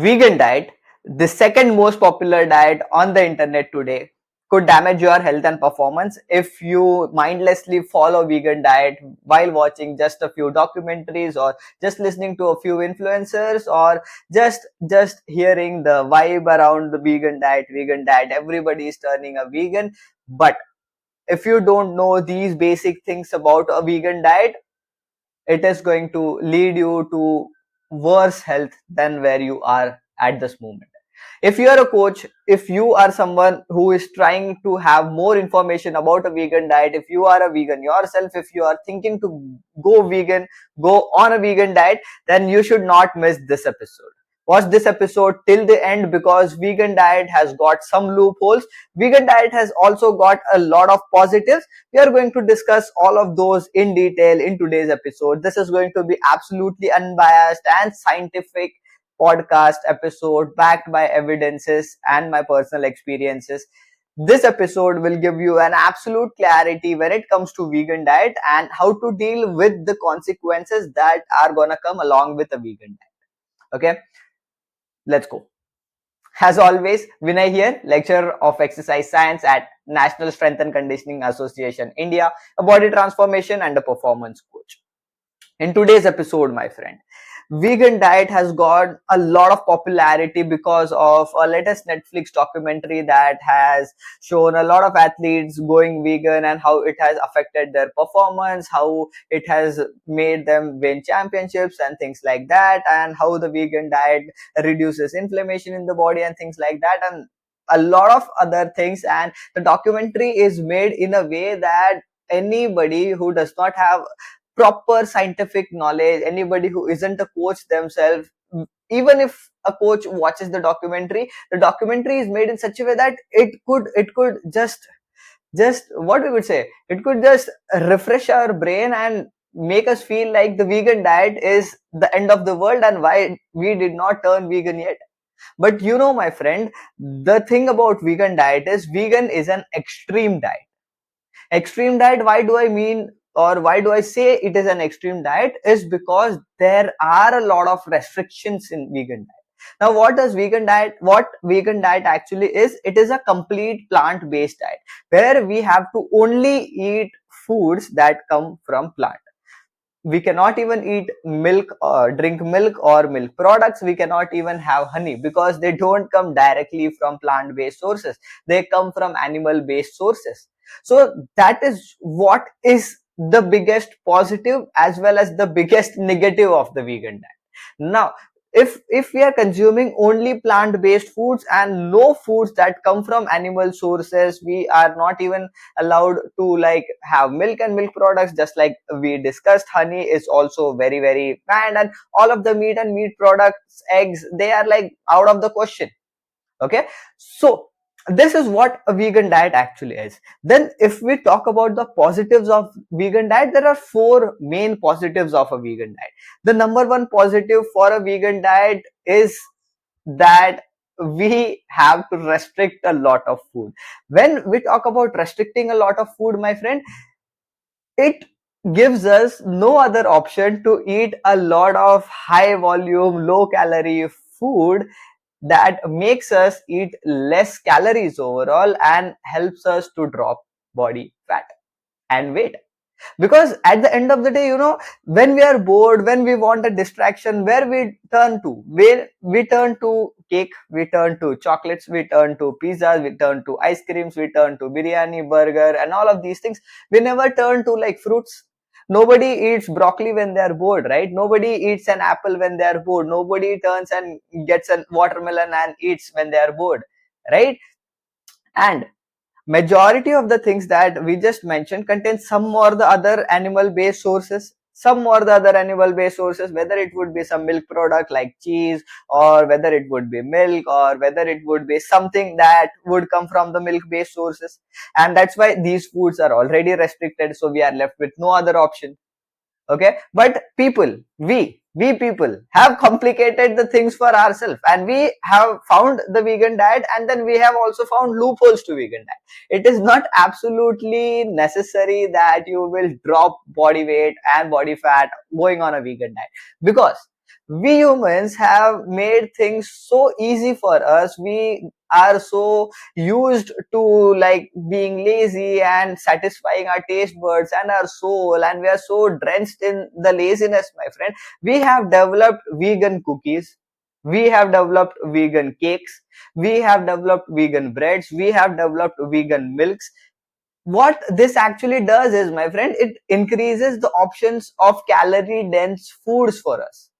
Vegan diet, the second most popular diet on the internet today, could damage your health and performance if you mindlessly follow vegan diet while watching just a few documentaries or just listening to a few influencers or just hearing the vibe around the vegan diet, everybody is turning a vegan. But if you don't know these basic things about a vegan diet, it is going to lead you to worse health than where you are at this moment. If you are a coach, if you are someone who is trying to have more information about a vegan diet, if you are a vegan yourself, if you are thinking to go vegan, go on a vegan diet, then you should not miss this episode. Watch this episode till the end, because vegan diet has got some loopholes. Vegan diet has also got a lot of positives. We are going to discuss all of those in detail in today's episode. This is going to be absolutely unbiased and scientific podcast episode backed by evidences and my personal experiences. This episode will give you an absolute clarity when it comes to vegan diet and how to deal with the consequences that are gonna come along with a vegan diet. Okay, let's go. As always, Vinay here, lecturer of exercise science at National Strength and Conditioning Association India, a body transformation and a performance coach. In today's episode, my friend, vegan diet has got a lot of popularity because of a latest Netflix documentary that has shown a lot of athletes going vegan and how it has affected their performance, how it has made them win championships and things like that, and how the vegan diet reduces inflammation in the body and things like that, and a lot of other things. And the documentary is made in a way that anybody who does not have proper scientific knowledge, anybody who isn't a coach themselves, even if a coach watches the documentary is made in such a way that it could just what we would say, it could just refresh our brain and make us feel like the vegan diet is the end of the world and why we did not turn vegan yet. But my friend, the thing about vegan diet is vegan is an extreme diet. Extreme diet, why do I mean, or why do I say it is an extreme diet, is because there are a lot of restrictions in vegan diet. Now, what vegan diet actually is, it is a complete plant based diet where we have to only eat foods that come from plant. We cannot even eat milk or drink milk or milk products. We cannot even have honey because they don't come directly from plant based sources. They come from animal based sources. So that is what is the biggest positive as well as the biggest negative of the vegan diet. Now, if we are consuming only plant based foods and no foods that come from animal sources, we are not even allowed to like have milk and milk products. Just like we discussed, honey is also very very banned, and all of the meat and meat products, eggs, they are like out of the question. Okay, so this is what a vegan diet actually is. Then if we talk about the positives of vegan diet, there are four main positives of a vegan diet. The number one positive for a vegan diet is that we have to restrict a lot of food. When we talk about restricting a lot of food, my friend, it gives us no other option to eat a lot of high volume, low calorie food that makes us eat less calories overall and helps us to drop body fat and weight. Because at the end of the day, when we are bored, when we want a distraction, where we turn to, where we turn to cake, we turn to chocolates, we turn to pizzas, we turn to ice creams, we turn to biryani, burger, and all of these things. We never turn to like fruits. Nobody eats broccoli when they are bored, right? Nobody eats an apple when they are bored. Nobody turns and gets a watermelon and eats when they are bored, right? And majority of the things that we just mentioned contain some or the other animal based sources, whether it would be some milk product like cheese, or whether it would be milk, or whether it would be something that would come from the milk based sources. And that's why these foods are already restricted, so we are left with no other option. Okay, but we people have complicated the things for ourselves, and we have found the vegan diet, and then we have also found loopholes to vegan diet. It is not absolutely necessary that you will drop body weight and body fat going on a vegan diet, because We humans have made things so easy for us. We are so used to like being lazy and satisfying our taste buds and our soul, and we are so drenched in the laziness, my friend. We have developed vegan cookies, we have developed vegan cakes, we have developed vegan breads, we have developed vegan milks. What this actually does is, my friend, it increases the options of calorie dense foods for us.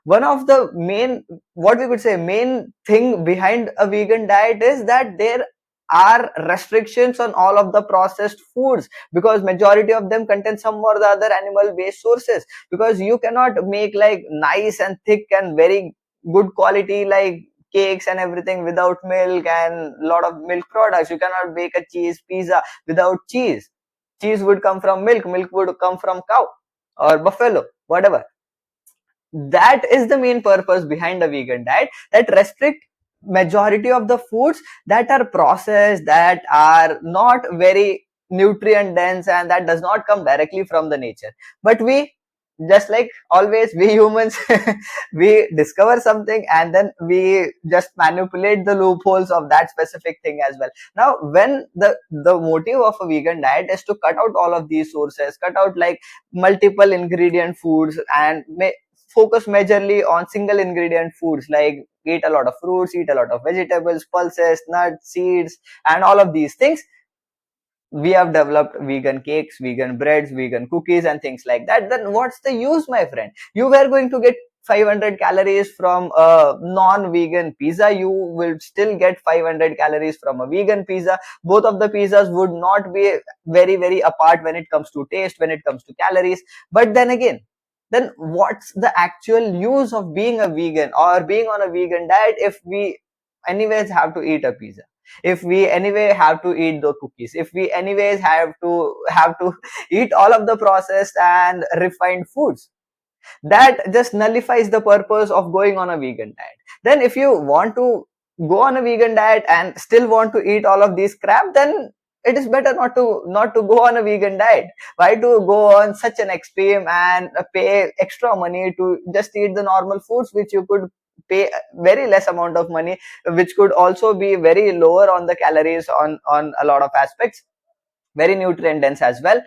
One of the main, what we could say, main thing behind a vegan diet is that there are restrictions on all of the processed foods, because majority of them contain some or the other animal based sources. Because you cannot make like nice and thick and very good quality like cakes and everything without milk and lot of milk products. You cannot bake a cheese pizza without cheese. Cheese would come from milk, milk would come from cow or buffalo, whatever. That is the main purpose behind a vegan diet, that restrict majority of the foods that are processed, that are not very nutrient dense, and that does not come directly from the nature. But we, just like always, we humans we discover something and then we just manipulate the loopholes of that specific thing as well. Now when the motive of a vegan diet is to cut out all of these sources, cut out like multiple ingredient foods, and focus majorly on single ingredient foods, like eat a lot of fruits, eat a lot of vegetables, pulses, nuts, seeds, and all of these things. We have developed vegan cakes, vegan breads, vegan cookies, and things like that. Then what's the use, my friend? You were going to get 500 calories from a non-vegan pizza, you will still get 500 calories from a vegan pizza. Both of the pizzas would not be very apart when it comes to taste, when it comes to calories. But then again, then what's the actual use of being a vegan or being on a vegan diet if we anyways have to eat a pizza, if we anyway have to eat the cookies, if we anyways have to eat all of the processed and refined foods? That just nullifies the purpose of going on a vegan diet. Then if you want to go on a vegan diet and still want to eat all of these crap, then it is better not to go on a vegan diet. Why to go on such an extreme and pay extra money to just eat the normal foods, which you could pay very less amount of money, which could also be very lower on the calories on a lot of aspects, very nutrient dense as well.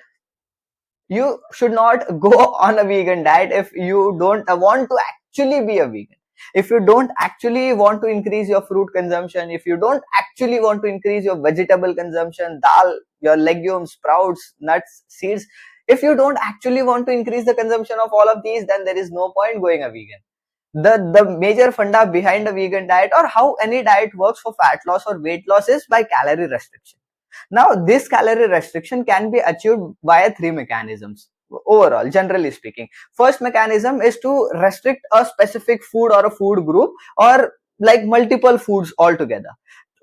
You should not go on a vegan diet if you don't want to actually be a vegan. If you don't actually want to increase your fruit consumption, if you don't actually want to increase your vegetable consumption, dal, your legumes, sprouts, nuts, seeds, if you don't actually want to increase the consumption of all of these, then there is no point going a vegan. The major funda behind a vegan diet, or how any diet works for fat loss or weight loss, is by calorie restriction. Now, this calorie restriction can be achieved via three mechanisms overall, generally speaking. First mechanism is to restrict a specific food or a food group, or like multiple foods altogether.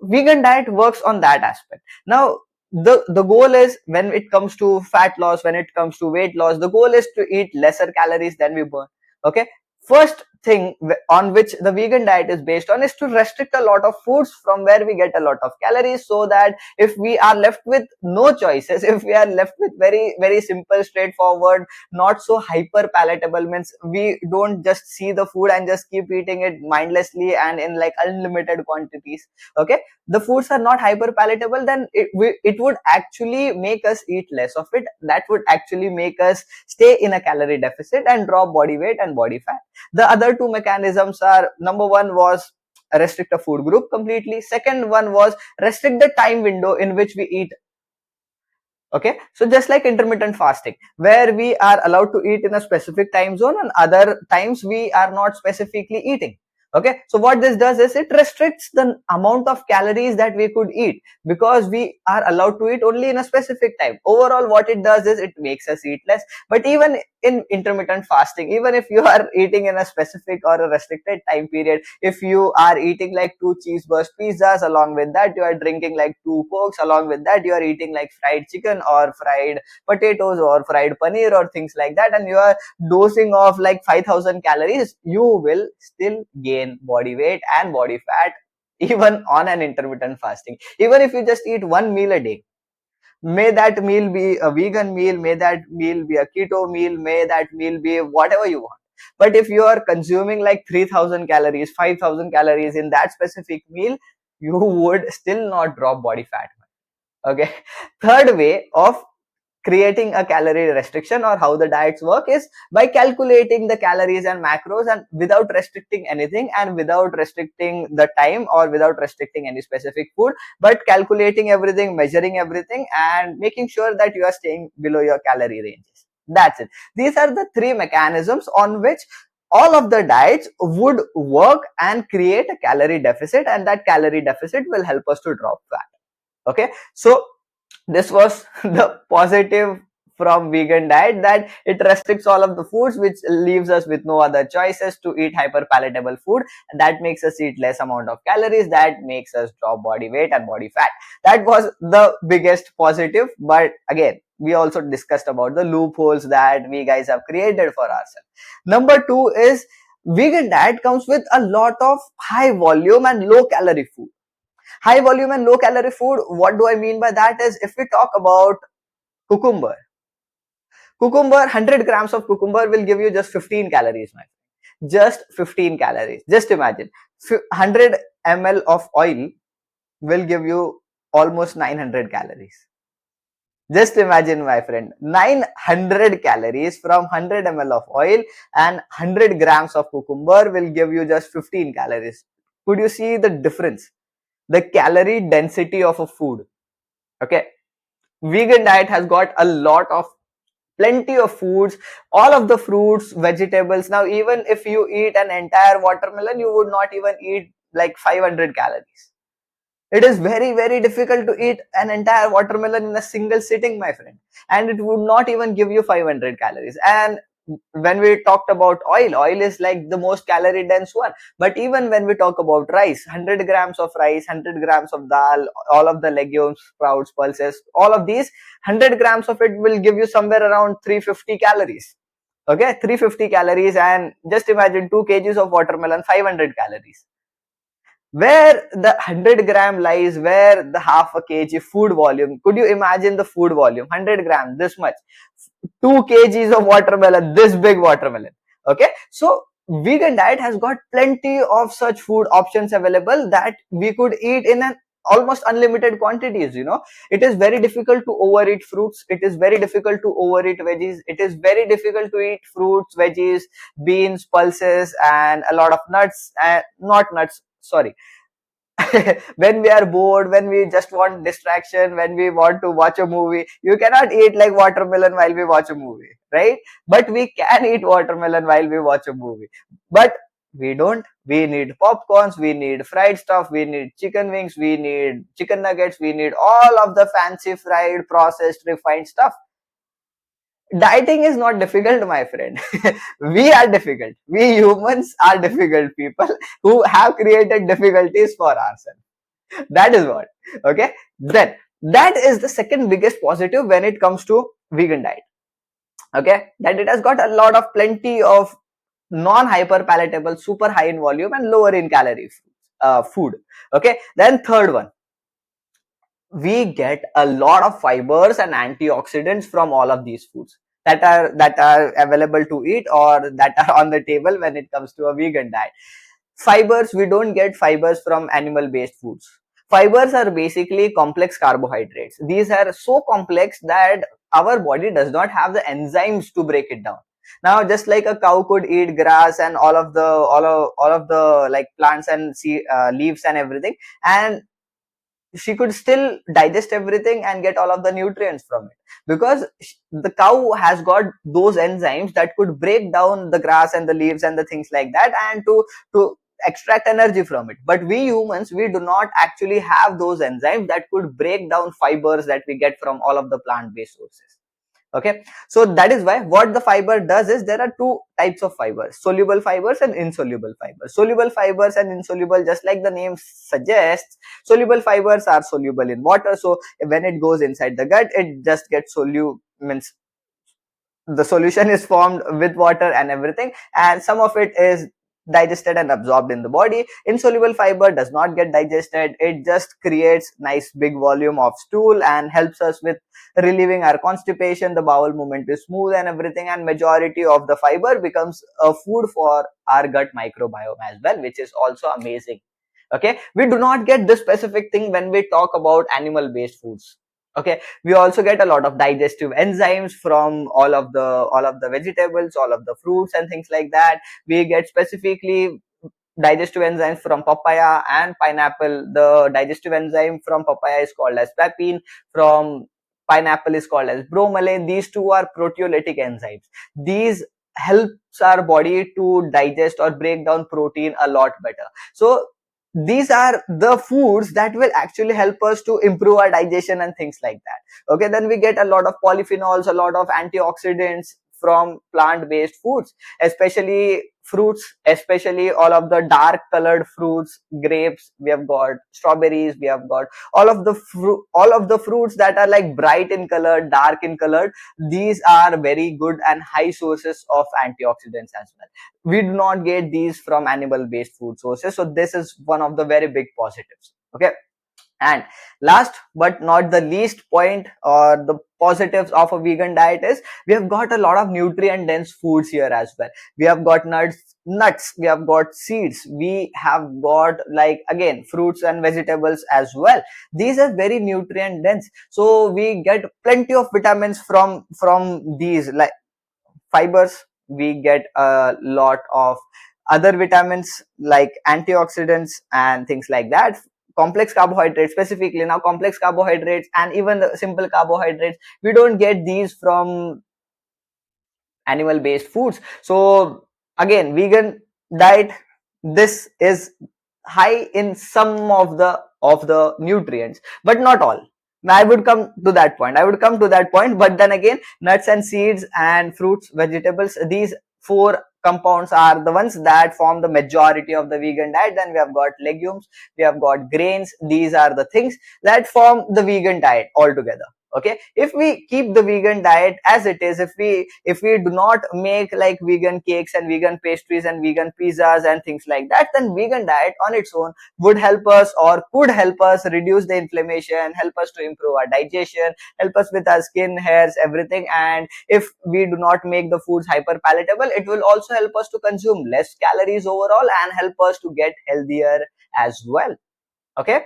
Vegan diet works on that aspect. Now, the goal is, when it comes to fat loss, when it comes to weight loss, the goal is to eat lesser calories than we burn. Okay. First thing on which the vegan diet is based on is to restrict a lot of foods from where we get a lot of calories, so that if we are left with no choices, if we are left with very simple, straightforward, not so hyper palatable, means we don't just see the food and just keep eating it mindlessly and in like unlimited quantities. Okay, the foods are not hyper palatable, then it would actually make us eat less of it. That would actually make us stay in a calorie deficit and drop body weight and body fat. The other two mechanisms are, number one was restrict a food group completely. Second one was restrict the time window in which we eat. Okay, so just like intermittent fasting, where we are allowed to eat in a specific time zone and other times we are not specifically eating. Okay, so what this does is it restricts the amount of calories that we could eat, because we are allowed to eat only in a specific time. Overall, what it does is it makes us eat less. But even in intermittent fasting, even if you are eating in a specific or a restricted time period, if you are eating like two cheeseburger pizzas, along with that you are drinking like two cokes, along with that you are eating like fried chicken or fried potatoes or fried paneer or things like that, and you are dosing of like 5,000 calories, you will still gain body weight and body fat even on an intermittent fasting. Even if you just eat one meal a day, may that meal be a vegan meal, may that meal be a keto meal, may that meal be whatever you want, But if you are consuming like 3000 calories, 5000 calories in that specific meal, you would still not drop body fat. Okay. Third way of creating a calorie restriction, or how the diets work, is by calculating the calories and macros, and without restricting anything, and without restricting the time, or without restricting any specific food, but calculating everything, measuring everything, and making sure that you are staying below your calorie ranges. That's it. These are the three mechanisms on which all of the diets would work and create a calorie deficit, and that calorie deficit will help us to drop fat. Okay, so this was the positive from vegan diet, that it restricts all of the foods, which leaves us with no other choices to eat hyper palatable food, and that makes us eat less amount of calories, that makes us drop body weight and body fat. That was the biggest positive. But again, we also discussed about the loopholes that we guys have created for ourselves. Number two is, vegan diet comes with a lot of high volume and low calorie food. High volume and low calorie food, what do I mean by that is, if we talk about cucumber, 100 grams of cucumber will give you just 15 calories, man. Just 15 calories. Just imagine, 100 ml of oil will give you almost 900 calories. Just imagine, my friend, 900 calories from 100 ml of oil, and 100 grams of cucumber will give you just 15 calories. Could you see the difference? The calorie density of a food. Okay, vegan diet has got a lot of plenty of foods, all of the fruits, vegetables. Now even if you eat an entire watermelon, you would not even eat like 500 calories. It is very, very difficult to eat an entire watermelon in a single sitting, my friend, and it would not even give you 500 calories. And when we talked about oil is like the most calorie dense one. But even when we talk about rice, 100 grams of rice, 100 grams of dal, all of the legumes, sprouts, pulses, all of these, 100 grams of it will give you somewhere around 350 calories. Okay, 350 calories. And just imagine 2 kgs of watermelon, 500 calories. Where the 100 gram lies, where the half a kg food volume. Could you imagine the food volume? 100 grams, this much. 2 kgs of watermelon, this big watermelon. Okay, so vegan diet has got plenty of such food options available that we could eat in an almost unlimited quantities. It is very difficult to overeat fruits, it is very difficult to overeat veggies, it is very difficult to eat fruits, veggies, beans, pulses, and a lot of nuts, and not nuts, sorry. When we are bored, when we just want distraction, when we want to watch a movie, you cannot eat like watermelon while we watch a movie, right? But we can eat watermelon while we watch a movie. But we don't. We need popcorns, we need fried stuff, we need chicken wings, we need chicken nuggets, we need all of the fancy fried, processed, refined stuff. Dieting is not difficult, my friend. We are difficult. We humans are difficult people who have created difficulties for ourselves. That is what. Okay, then that is the second biggest positive when it comes to vegan diet. Okay, that it has got a lot of plenty of non hyper palatable, super high in volume and lower in calorie food. Okay, then third one, we get a lot of fibers and antioxidants from all of these foods that are available to eat, or that are on the table when it comes to a vegan diet. Fibers, we don't get fibers from animal based foods. Fibers are basically complex carbohydrates. These are so complex that our body does not have the enzymes to break it down. Now, just like a cow could eat grass and all of the like plants and leaves and everything, and she could still digest everything and get all of the nutrients from it, because the cow has got those enzymes that could break down the grass and the leaves and the things like that, and to extract energy from it. But we humans, we do not actually have those enzymes that could break down fibers that we get from all of the plant based sources. Okay, so that is why what the fiber does is, there are two types of fibers: soluble fibers and insoluble fibers. Soluble fibers and insoluble, just like the name suggests, soluble fibers are soluble in water, so when it goes inside the gut, it just gets means the solution is formed with water and everything, and some of it is digested and absorbed in the body. Insoluble fiber does not get digested. It just creates nice big volume of stool and helps us with relieving our constipation. The bowel movement is smooth and everything, and majority of the fiber becomes a food for our gut microbiome as well, which is also amazing. Okay, we do not get this specific thing when we talk about animal based foods. Okay, we also get a lot of digestive enzymes from all of the vegetables, all of the fruits and things like that. We get specifically digestive enzymes from papaya and pineapple. The digestive enzyme from papaya is called as papain, from pineapple is called as bromelain. These two are proteolytic enzymes. These helps our body to digest or break down protein a lot better. So these are the foods that will actually help us to improve our digestion and things like that. Okay, then we get a lot of polyphenols, a lot of antioxidants from plant based foods, especially fruits, especially all of the dark colored fruits, grapes, we have got strawberries, we have got all of the fruits that are like bright in color, dark in color. These are very good and high sources of antioxidants as well. We do not get these from animal based food sources, so this is one of the very big positives. Okay, and last but not the least point, or the positives of a vegan diet, is we have got a lot of nutrient dense foods here as well. We have got nuts, we have got seeds, we have got, like, again, fruits and vegetables as well. These are very nutrient dense, so we get plenty of vitamins from these, like fibers. We get a lot of other vitamins like antioxidants and things like that. Complex carbohydrates, specifically now complex carbohydrates and even the simple carbohydrates, we don't get these from animal based foods. So again, vegan diet, this is high in some of the nutrients, but not all. I would come to that point, but then again, nuts and seeds and fruits, vegetables, these four compounds are the ones that form the majority of the vegan diet. Then we have got legumes, we have got grains. These are the things that form the vegan diet altogether. Okay, if we keep the vegan diet as it is, if we do not make like vegan cakes and vegan pastries and vegan pizzas and things like that, then vegan diet on its own would help us, or could help us, reduce the inflammation, help us to improve our digestion, help us with our skin, hairs, everything. And if we do not make the foods hyper palatable, it will also help us to consume less calories overall and help us to get healthier as well. Okay,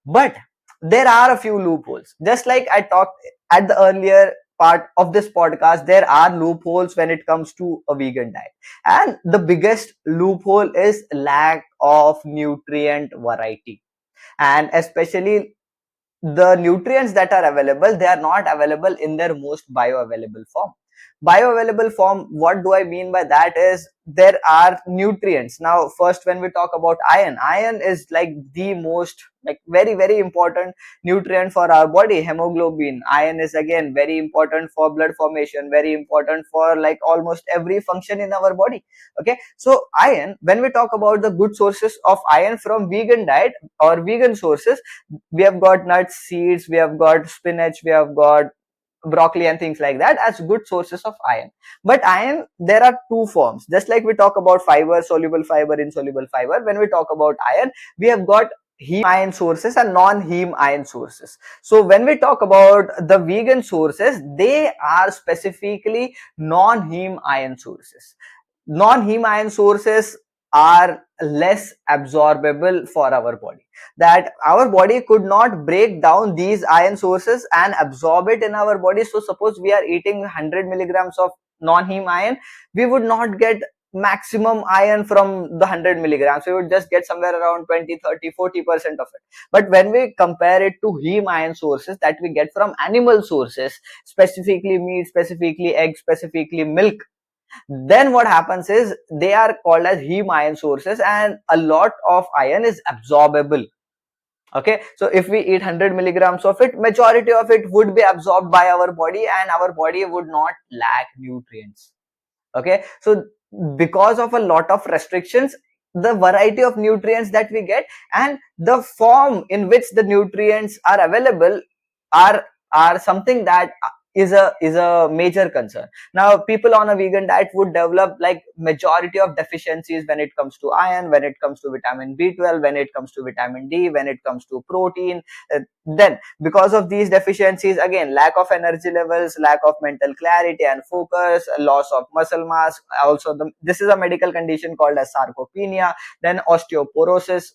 but there are a few loopholes. Just like I talked at the earlier part of this podcast, there are loopholes when it comes to a vegan diet, and the biggest loophole is lack of nutrient variety. And especially the nutrients that are available, they are not available in their most bioavailable form. Bioavailable form, what do I mean by that, is there are nutrients. Now first, when we talk about iron is like the most, like, very very important nutrient for our body. Hemoglobin, iron is again very important for blood formation, very important for like almost every function in our body. Okay, so iron, when we talk about the good sources of iron from vegan diet or vegan sources, we have got nuts, seeds, we have got spinach, we have got broccoli and things like that as good sources of iron. But iron, there are two forms. Just like we talk about fiber, soluble fiber, insoluble fiber, when we talk about iron, we have got heme iron sources and non-heme iron sources. So when we talk about the vegan sources, they are specifically non-heme iron sources. Non-heme iron sources are less absorbable for our body, that our body could not break down these iron sources and absorb it in our body. So suppose we are eating 100 milligrams of non-heme iron, we would not get maximum iron from the 100 milligrams. We would just get somewhere around 20, 30, 40% of it. But when we compare it to heme iron sources that we get from animal sources, specifically meat, specifically egg, specifically milk, then what happens is they are called as heme iron sources, and a lot of iron is absorbable. Okay, so if we eat 100 milligrams of it, majority of it would be absorbed by our body and our body would not lack nutrients. Okay, so because of a lot of restrictions, the variety of nutrients that we get and the form in which the nutrients are available are are something that is a major concern. Now people on a vegan diet would develop like majority of deficiencies when it comes to iron, when it comes to vitamin B12, when it comes to vitamin D, when it comes to protein. Then because of these deficiencies, again, lack of energy levels, lack of mental clarity and focus, loss of muscle mass. Also this is a medical condition called as sarcopenia. Then osteoporosis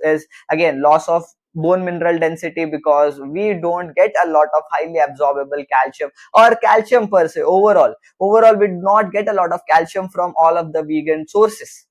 is again loss of bone mineral density, because we don't get a lot of highly absorbable calcium, or calcium per se. Overall we do not get a lot of calcium from all of the vegan sources.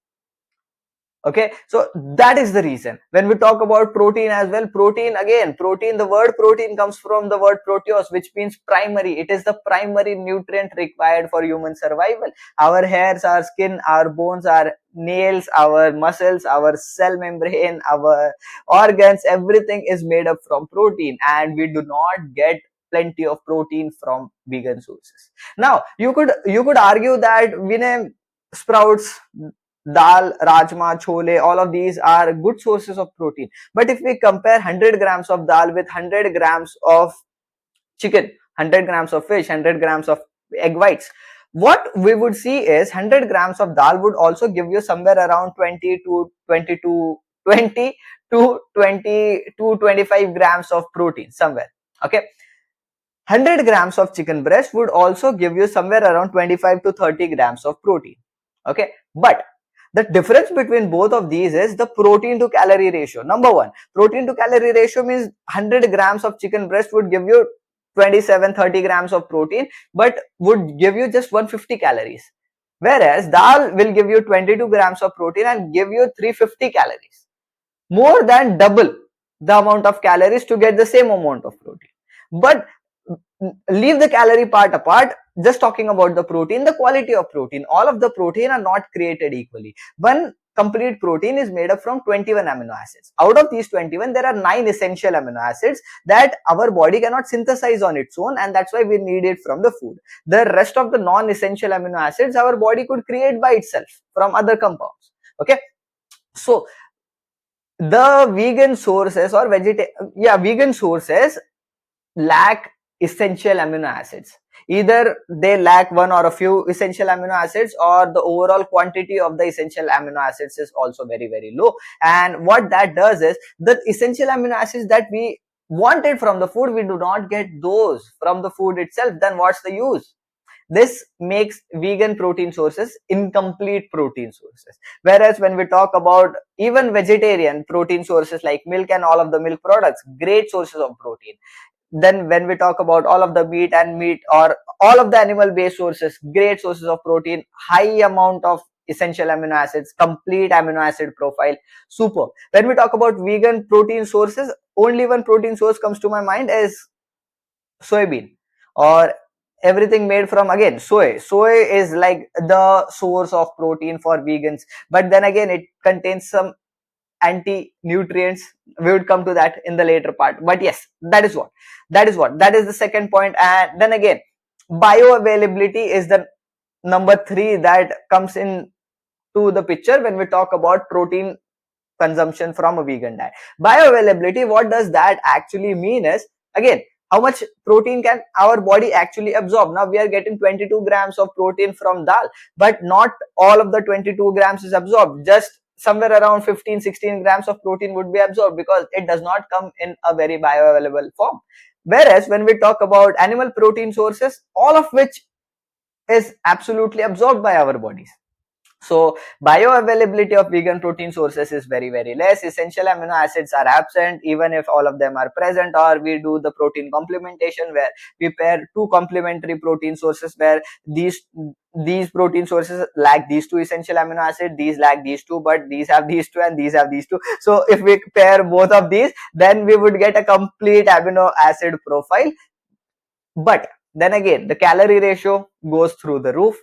Okay, so that is the reason. When we talk about protein as well, protein, the word protein comes from the word proteos, which means primary. It is the primary nutrient required for human survival. Our hairs, our skin, our bones, our nails, our muscles, our cell membrane, our organs, everything is made up from protein, and we do not get plenty of protein from vegan sources. Now you could argue that Vinay, sprouts, dal, rajma, chole, all of these are good sources of protein. But if we compare 100 grams of dal with 100 grams of chicken, 100 grams of fish, 100 grams of egg whites, what we would see is 100 grams of dal would also give you somewhere around 20 to 22, 20 to 20 to 25 grams of protein somewhere. Okay. 100 grams of chicken breast would also give you somewhere around 25 to 30 grams of protein. Okay. But the difference between both of these is the protein to calorie ratio. Number one, protein to calorie ratio means 100 grams of chicken breast would give you 27-30 grams of protein, but would give you just 150 calories. Whereas dal will give you 22 grams of protein and give you 350 calories. More than double the amount of calories to get the same amount of protein. But leave the calorie part apart, just talking about the protein, the quality of protein, all of the protein are not created equally. One complete protein is made up from 21 amino acids. Out of these 21, there are 9 essential amino acids that our body cannot synthesize on its own, and that's why we need it from the food. The rest of the non-essential amino acids our body could create by itself from other compounds. Okay, so the vegan sources or vegan sources lack essential amino acids. Either they lack one or a few essential amino acids, or the overall quantity of the essential amino acids is also very, very low. And what that does is, the essential amino acids that we wanted from the food, we do not get those from the food itself. Then what's the use? This makes vegan protein sources incomplete protein sources. Whereas when we talk about even vegetarian protein sources like milk and all of the milk products, great sources of protein. Then when we talk about all of the meat or all of the animal based sources, great sources of protein, high amount of essential amino acids, complete amino acid profile, super. When we talk about vegan protein sources, only one protein source comes to my mind is soybean, or everything made from, again, soy is like the source of protein for vegans. But then again, it contains some anti nutrients. We would come to that in the later part. But yes, that is the second point. And then again, bioavailability is the number 3 that comes in to the picture when we talk about protein consumption from a vegan diet. Bioavailability, what does that actually mean is, again, how much protein can our body actually absorb. Now we are getting 22 grams of protein from dal, but not all of the 22 grams is absorbed. Just somewhere around 15-16 grams of protein would be absorbed, because it does not come in a very bioavailable form. Whereas when we talk about animal protein sources, all of which is absolutely absorbed by our bodies. So bioavailability of vegan protein sources is very, very less. Essential amino acids are absent, even if all of them are present, or we do the protein complementation where we pair two complementary protein sources where these protein sources lack these two essential amino acids, these lack these two, but these have these two and these have these two. So if we pair both of these, then we would get a complete amino acid profile. But then again, the calorie ratio goes through the roof.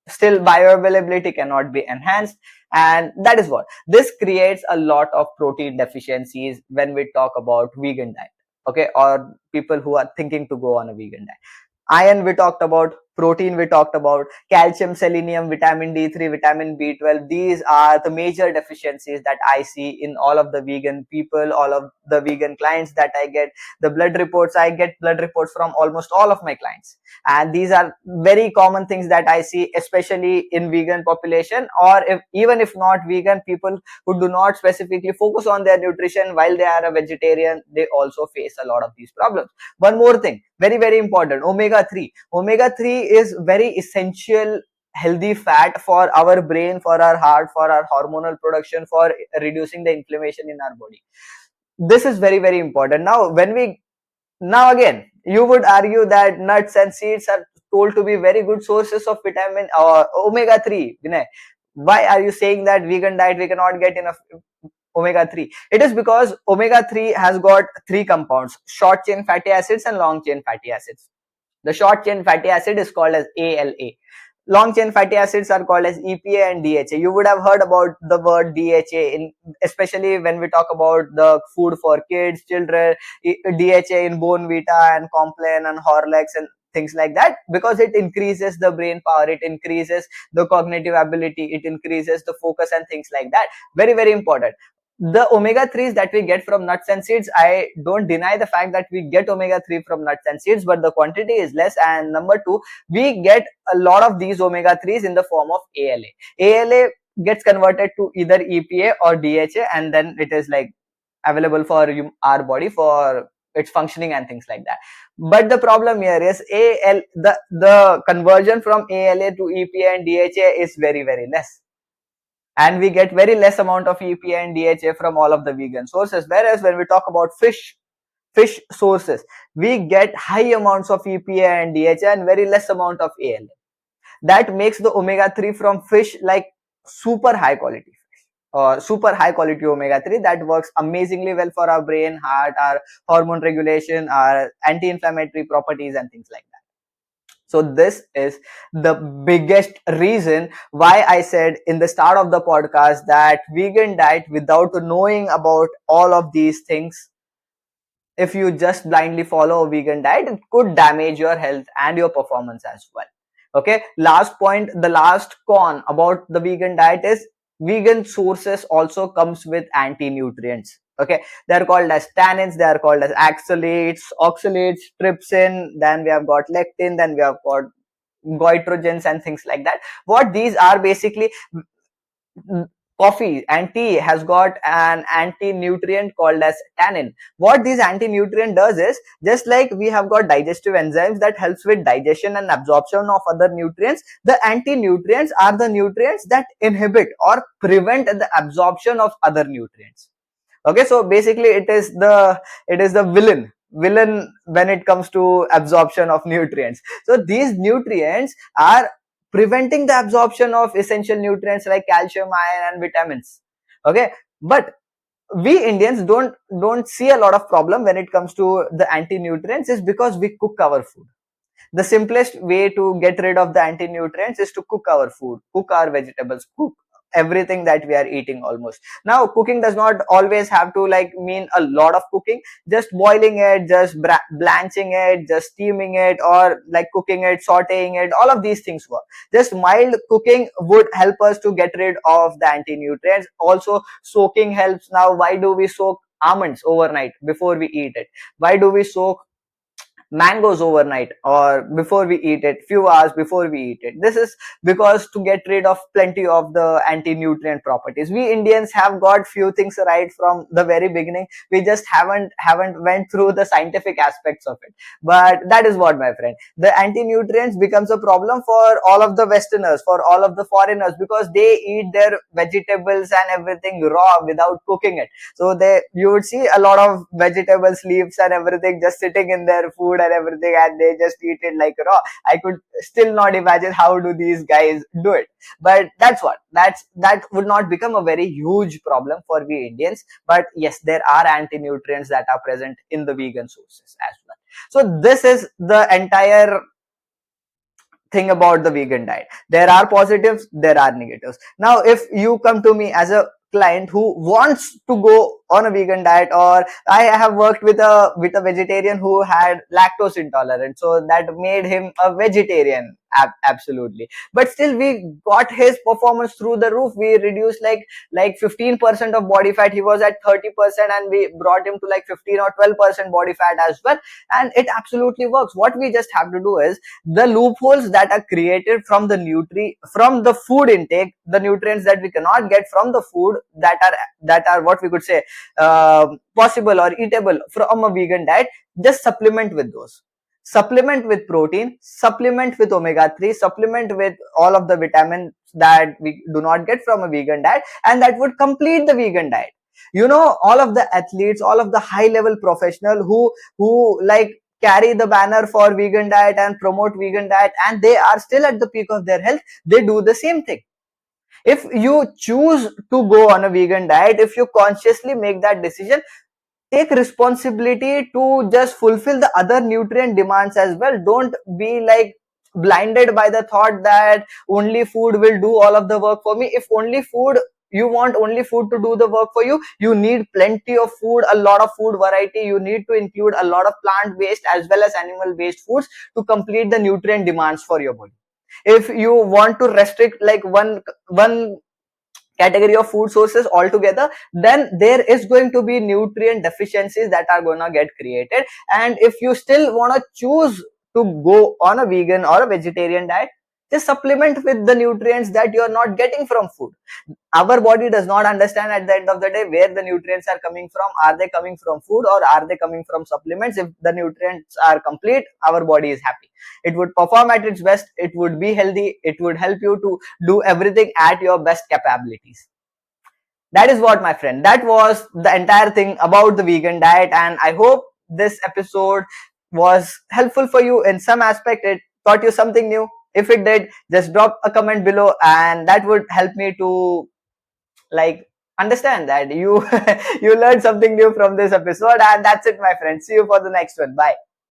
Still bioavailability cannot be enhanced, and that is what this creates a lot of protein deficiencies when we talk about vegan diet. Okay, or people who are thinking to go on a vegan diet. Iron we talked about, protein we talked about, calcium, selenium, vitamin D3, vitamin B12. These are the major deficiencies that I see in all of the vegan people, all of the vegan clients that I get. The blood reports, I get blood reports from almost all of my clients, and these are very common things that I see, especially in vegan population, or if even if not vegan, people who do not specifically focus on their nutrition while they are a vegetarian, they also face a lot of these problems. One more thing, very very important, omega 3. Omega 3 is very essential healthy fat for our brain, for our heart, for our hormonal production, for reducing the inflammation in our body. This is very very important. Now again, you would argue that nuts and seeds are told to be very good sources of vitamin or omega 3. Vinay, why are you saying that vegan diet we cannot get enough omega 3? It is because omega 3 has got three compounds: short chain fatty acids and long chain fatty acids. The short chain fatty acid is called as ALA. Long chain fatty acids are called as EPA and DHA. You would have heard about the word DHA, especially when we talk about the food for kids, children, DHA in Bone Vita and Complan and Horlicks and things like that, because it increases the brain power, it increases the cognitive ability, it increases the focus and things like that. Very very important. The omega 3s that we get from nuts and seeds, I don't deny the fact that we get omega 3 from nuts and seeds, but the quantity is less. And number two, we get a lot of these omega 3s in the form of ALA. ALA gets converted to either EPA or DHA, and then it is like available for our body for its functioning and things like that. But the problem here is the conversion from ALA to EPA and DHA is very very less, and we get very less amount of EPA and DHA from all of the vegan sources. Whereas when we talk about fish sources, we get high amounts of EPA and DHA and very less amount of ALA. That makes the omega 3 from fish like super high quality fish, or super high quality omega 3 that works amazingly well for our brain, heart, our hormone regulation, our anti-inflammatory properties and things like that. So this is the biggest reason why I said in the start of the podcast that vegan diet, without knowing about all of these things, if you just blindly follow a vegan diet, it could damage your health and your performance as well. Okay, last point, the last con about the vegan diet is vegan sources also comes with anti-nutrients. Okay, they are called as tannins, they are called as oxalates, trypsin, then we have got lectin, then we have got goitrogens and things like that. What these are basically, coffee and tea has got an anti-nutrient called as tannin. What this anti-nutrient does is, just like we have got digestive enzymes that helps with digestion and absorption of other nutrients, the anti-nutrients are the nutrients that inhibit or prevent the absorption of other nutrients. Okay, so basically it is the villain when it comes to absorption of nutrients. So these nutrients are preventing the absorption of essential nutrients like calcium, iron and vitamins. Okay, but we Indians don't see a lot of problem when it comes to the anti nutrients, is because we cook our food. The simplest way to get rid of the anti-nutrients is to cook our food, cook our vegetables, cook everything that we are eating almost. Now cooking does not always have to like mean a lot of cooking. Just boiling it, just blanching it, just steaming it, or like cooking it, sauteing it, all of these things work. Just mild cooking would help us to get rid of the anti-nutrients. Also soaking helps. Now why do we soak almonds overnight before we eat it? Why do we soak mangoes overnight or before we eat it, few hours before we eat it? This is because to get rid of plenty of the anti-nutrient properties. We Indians have got few things right from the very beginning. We just haven't went through the scientific aspects of it. But that is what, my friend, the anti-nutrients becomes a problem for all of the westerners, for all of the foreigners, because they eat their vegetables and everything raw without cooking it. So you would see a lot of vegetables, leaves and everything just sitting in their food and everything, and they just eat it like raw. I could still not imagine how do these guys do it. But that would not become a very huge problem for we Indians. But yes, there are anti-nutrients that are present in the vegan sources as well. So this is the entire thing about the vegan diet. There are positives, there are negatives. Now if you come to me as a client who wants to go on a vegan diet, or I have worked with a vegetarian who had lactose intolerance, so that made him a vegetarian. Absolutely. But still, we got his performance through the roof. We reduced like 15% of body fat. He was at 30%, and we brought him to like 15 or 12% body fat as well. And it absolutely works. What we just have to do is, the loopholes that are created from from the food intake, the nutrients that we cannot get from the food, that are what we could say possible or eatable from a vegan diet, just supplement with those. Supplement with protein, supplement with omega 3, supplement with all of the vitamins that we do not get from a vegan diet, and that would complete the vegan diet. All of the athletes, all of the high level professional who like carry the banner for vegan diet and promote vegan diet, and they are still at the peak of their health, they do the same thing. If you choose to go on a vegan diet, if you consciously make that decision, take responsibility to just fulfill the other nutrient demands as well. Don't be like blinded by the thought that only food will do all of the work for me. If only food, you want only food to do the work for you, you need plenty of food, a lot of food variety. You need to include a lot of plant based as well as animal based foods to complete the nutrient demands for your body. If you want to restrict like one category of food sources altogether, then there is going to be nutrient deficiencies that are going to get created. And if you still want to choose to go on a vegan or a vegetarian diet, just supplement with the nutrients that you are not getting from food. Our body does not understand at the end of the day where the nutrients are coming from. Are they coming from food or are they coming from supplements? If the nutrients are complete, our body is happy. It would perform at its best, it would be healthy, it would help you to do everything at your best capabilities. That is what, my friend, that was the entire thing about the vegan diet, and I hope this episode was helpful for you in some aspect. It taught you something new. If it did, just drop a comment below, and that would help me to like understand that you you learned something new from this episode. And that's it, my friend. See you for the next one. Bye.